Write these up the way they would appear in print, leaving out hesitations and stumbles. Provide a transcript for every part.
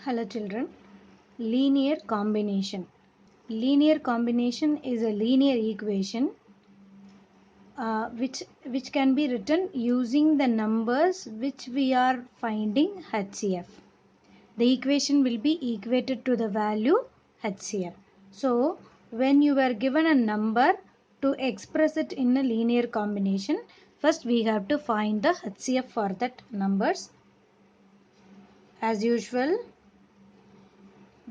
Hello children. Linear combination. Linear combination is a linear equation which can be written using the numbers which we are finding HCF. The equation will be equated to the value HCF. So when you are given a number to express it in a linear combination, first we have to find the HCF for that numbers. As usual,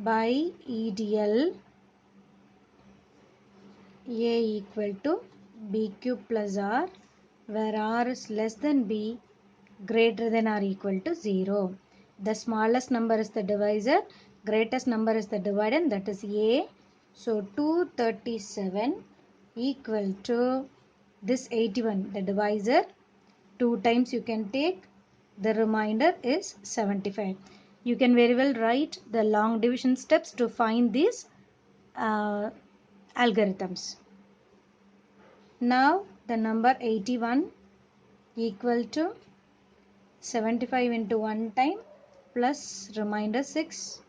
by EDL A equal to B cube plus R, where R is less than B, greater than or equal to 0. The smallest number is the divisor, greatest number is the dividend, that is A. So 237 equal to this 81, the divisor. 2 times you can take, the remainder is 75. You can very well write the long division steps to find these algorithms. Now the number 81 equal to 75 into 1 time plus remainder 6.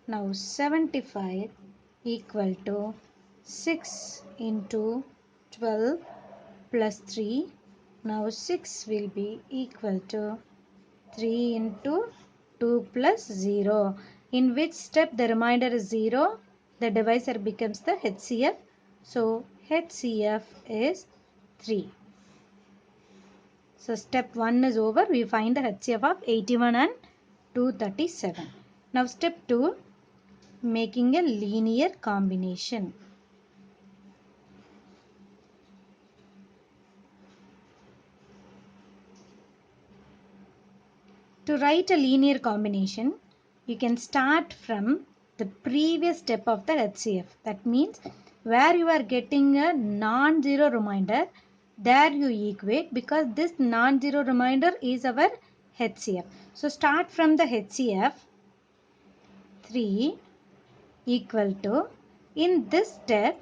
Now 75 equal to 6 into 12 plus 3. Now 6 will be equal to 3 into 2 plus 0. In which step the remainder is 0, the divisor becomes the HCF. So HCF is 3. So step 1 is over. We find the HCF of 81 and 237. Now step 2, making a linear combination. To write a linear combination, you can start from the previous step of the HCF. That means where you are getting a non-zero remainder, there you equate, because this non-zero remainder is our HCF. So start from the HCF 3 equal to, in this step,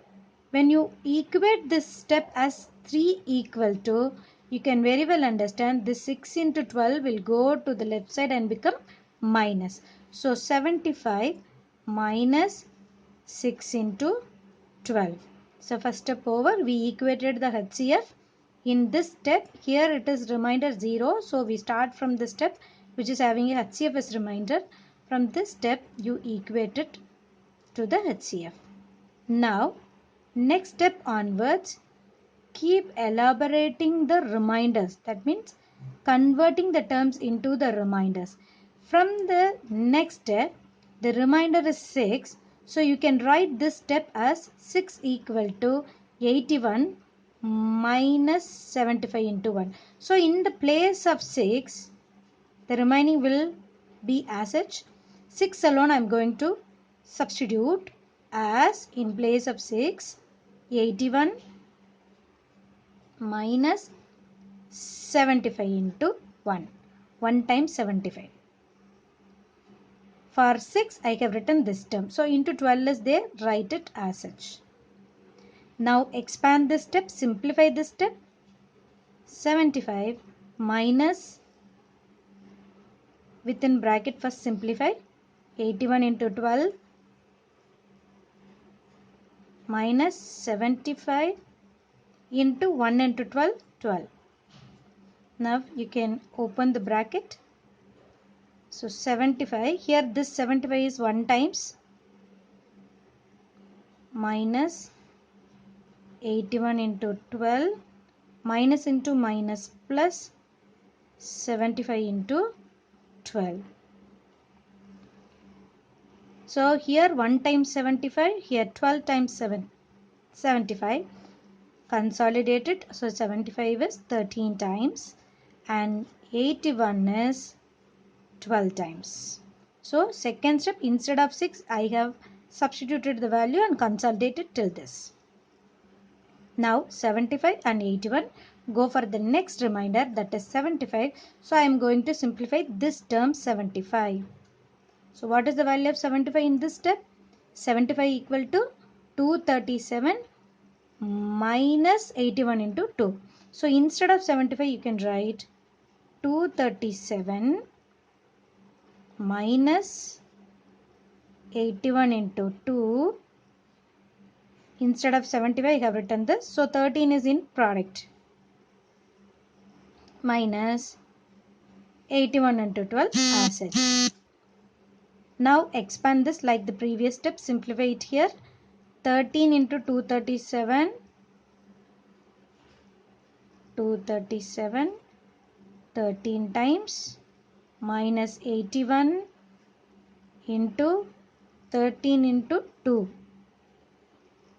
when you equate this step as 3 equal to, you can very well understand this 6 into 12 will go to the left side and become minus. So 75 minus 6 into 12. So first step over, we equated the HCF. In this step, here it is remainder 0. So we start from the step which is having a HCF as remainder. From this step, you equate it to the HCF. Now, next step onwards, keep elaborating the reminders. That means converting the terms into the reminders. From the next step, the remainder is 6. So you can write this step as 6 equal to 81 minus 75 into 1. So in the place of 6, the remaining will be as such. 6 alone I am going to substitute as, in place of 6, 81 minus 75 into 1. 1 times 75. For 6 I have written this term. So into 12 is there, write it as such. Now expand this step, simplify this step. 75 minus, within bracket first simplify, 81 into 12 minus 75 into 1 into 12, 12. Now you can open the bracket. So 75, here this 75 is 1 times minus 81 into 12, minus into minus plus 75 into 12. So here 1 times 75, here 12 times 75. Consolidated, so 75 is 13 times and 81 is 12 times. So second step, instead of 6 I have substituted the value and consolidated till this. Now 75 and 81 go for the next remainder, that is 75. So I am going to simplify this term 75. So what is the value of 75 in this step? 75 equal to 237 minus 81 into 2. So instead of 75 you can write 237 minus 81 into 2. Instead of 75, I have written this. So 13 is in product. Minus 81 into 12 assets. Now expand this like the previous step. Simplify it here. 13 into 237. 237. 13 times. Minus 81 into 13 into 2.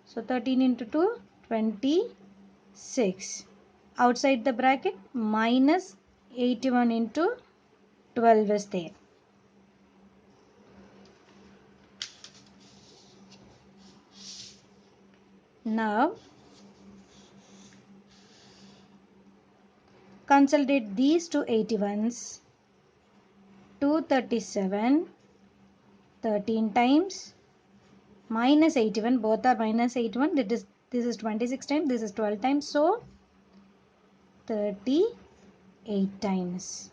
So 13 into 2, 26. Outside the bracket, minus 81 into 12 is there. Now, consolidate these two 81s. 237, 13 times, minus 81, both are minus 81. This is 26 times, this is 12 times. So, 38 times.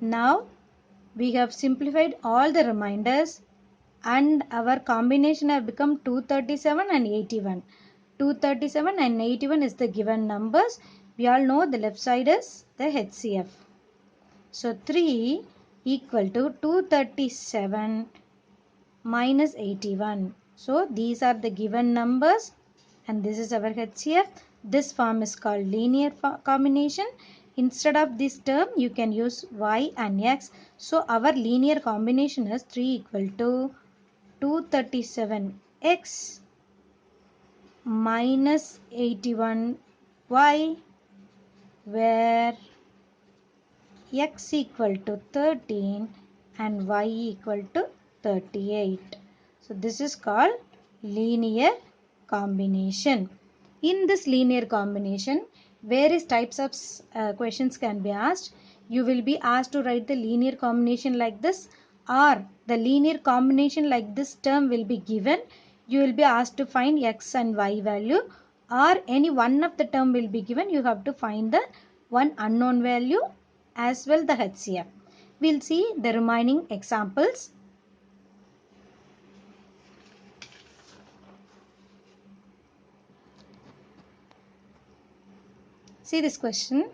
Now, we have simplified all the reminders and our combination have become 237 and 81. 237 and 81 is the given numbers. We all know the left side is the HCF. So 3 equal to 237 minus 81. So these are the given numbers and this is our HCF. This form is called linear combination. Instead of this term, you can use y and x. So our linear combination is 3 equal to 237x minus 81y, where x equal to 13 and y equal to 38. So this is called linear combination. In this linear combination, various types of questions can be asked. You will be asked to write the linear combination like this, or the linear combination like this term will be given. You will be asked to find x and y value, or any one of the term will be given. You have to find the one unknown value as well the HCF. We'll see the remaining examples. See this question.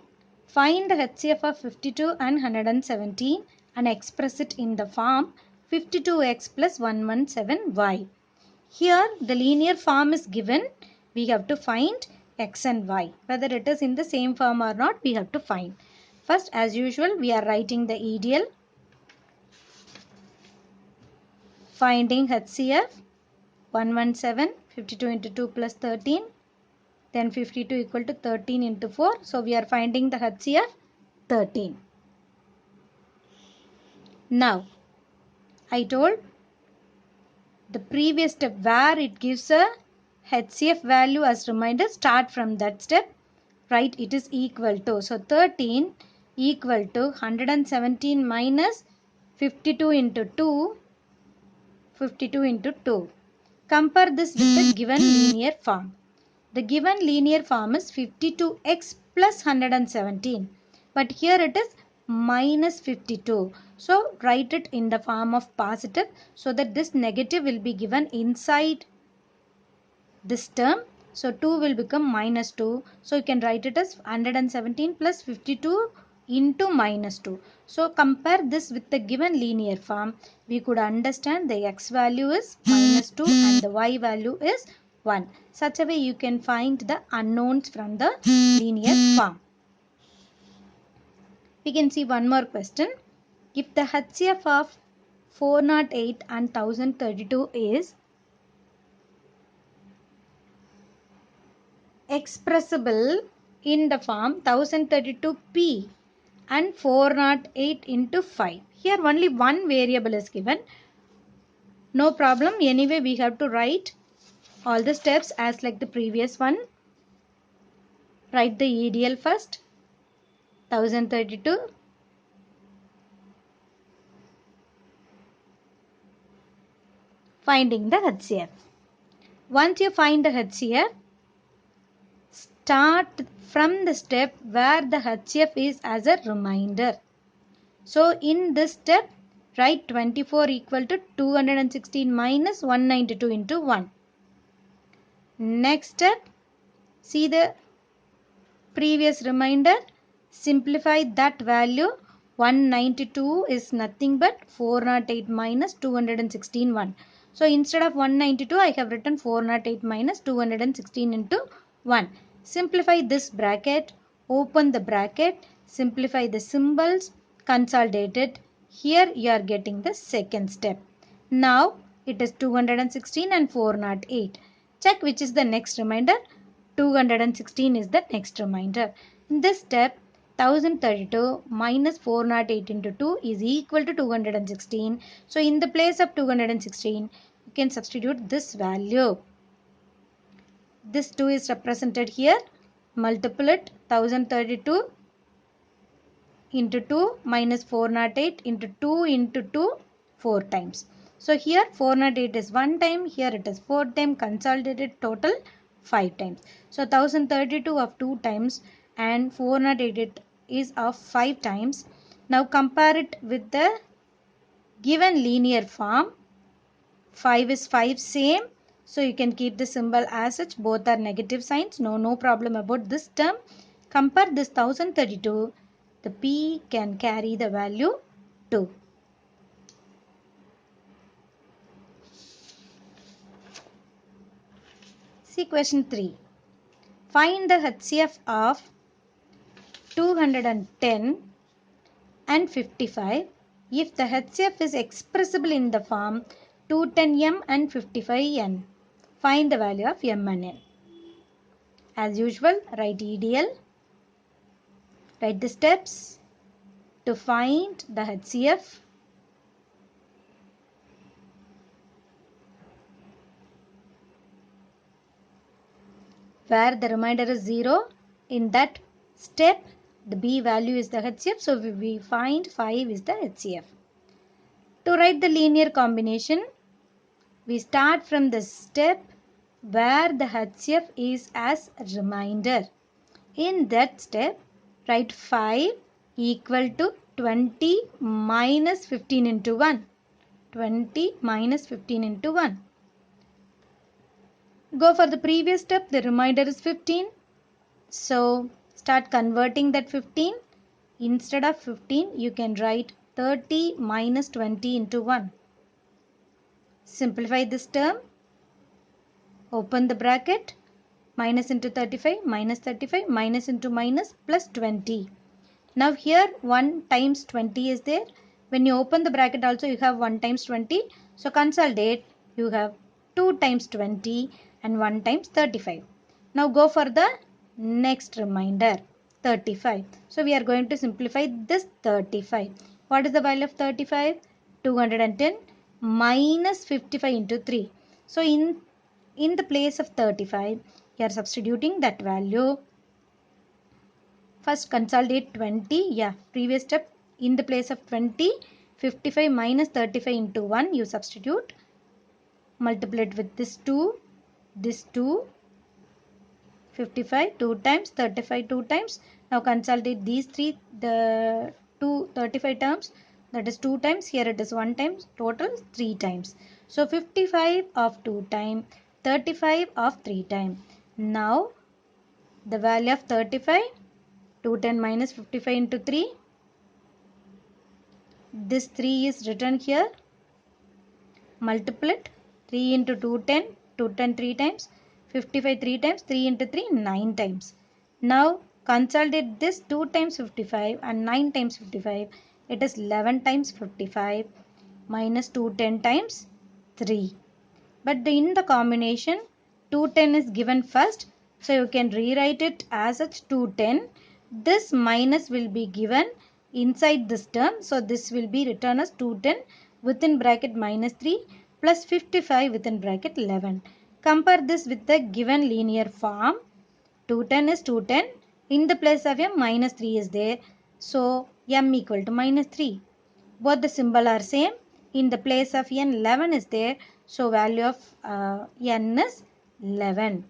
Find the HCF of 52 and 117 and express it in the form 52x plus 117y. Here the linear form is given. We have to find x and y. Whether it is in the same form or not, we have to find. First, as usual, we are writing the ideal. Finding HCF 117, 52 into 2 plus 13. Then 52 equal to 13 into 4. So we are finding the HCF 13. Now, I told the previous step where it gives a HCF value as reminder, start from that step. Write it is equal to. So 13 equal to 117 minus 52 into 2. 52 into 2. Compare this with the given linear form. The given linear form is 52x plus 117. But here it is minus 52. So write it in the form of positive so that this negative will be given inside this term. So 2 will become minus 2. So you can write it as 117 plus 52 into minus 2. So compare this with the given linear form. We could understand the x value is minus 2 and the y value is 1. Such a way you can find the unknowns from the linear form. We can see one more question. If the HCF of 408 and 1032 is expressible in the form 1032p and 408 into 5. Here only one variable is given. No problem. Anyway, we have to write all the steps as like the previous one. Write the ideal first. 1032. Finding the HCF. Once you find the HCF, start from the step where the HCF is as a reminder. So in this step, Write 24 equal to 216 minus 192 into 1. Next step, see the previous reminder, simplify that value. 192 is nothing but 408 minus 216 1. So instead of 192 I have written 408 minus 216 into 1. Simplify this bracket, open the bracket, simplify the symbols, consolidate it. Here you are getting the second step. Now it is 216 and 408. Check which is the next remainder. 216 is the next remainder. In this step, 1032 minus 408 into 2 is equal to 216. So in the place of 216, you can substitute this value. This 2 is represented here. Multiply it, 1032 into 2 minus 408 into 2 into 2, 4 times. So here 408 is 1 time, here it is 4 times, consolidated total 5 times. So 1032 of 2 times and 408 is of 5 times. Now compare it with the given linear form. 5 is 5 same. So you can keep the symbol as such. Both are negative signs. No problem about this term. Compare this 1032. The P can carry the value 2. See question 3. Find the HCF of 210 and 55 if the HCF is expressible in the form 210m and 55n. Find the value of m and n. As usual, write EDL. Write the steps to find the HCF. Where the remainder is 0, in that step the B value is the HCF. So we find 5 is the HCF. To write the linear combination, we start from the step where the HCF is as remainder. In that step, write 5 equal to 20 minus 15 into 1. 20 minus 15 into 1. Go for the previous step, the remainder is 15. So start converting that 15. Instead of 15, you can write 30 minus 20 into 1. Simplify this term. Open the bracket. Minus into 35, minus 35, minus into minus, plus 20. Now here 1 times 20 is there. When you open the bracket also you have 1 times 20. So consolidate, you have 2 times 20 and 1 times 35. Now go for the next remainder, 35. So we are going to simplify this 35. What is the value of 35? 210 minus 55 into 3. So in the place of 35, you are substituting that value. First consolidate 20. Yeah, previous step, in the place of 20, 55 minus 35 into 1, you substitute. Multiply it with this 2, 55 2 times, 35 2 times. Now consolidate these three, the two 35 terms, that is 2 times, here it is 1 times, total 3 times. So 55 of 2 times, 35 of 3 times. Now the value of 35, 210 minus 55 into 3. This 3 is written here. Multiply it. 3 into 210, 210 3 times, 55 3 times, 3 into 3 9 times. Now consolidate this 2 times 55 and 9 times 55. It is 11 times 55 minus 210 times 3. But in the combination 210 is given first. So you can rewrite it as such 210. This minus will be given inside this term. So this will be written as 210 within bracket minus 3 plus 55 within bracket 11. Compare this with the given linear form. 210 is 210. In the place of m, minus 3 is there. So m equal to minus 3. Both the symbol are same. In the place of n, 11 is there. So value of n is 11.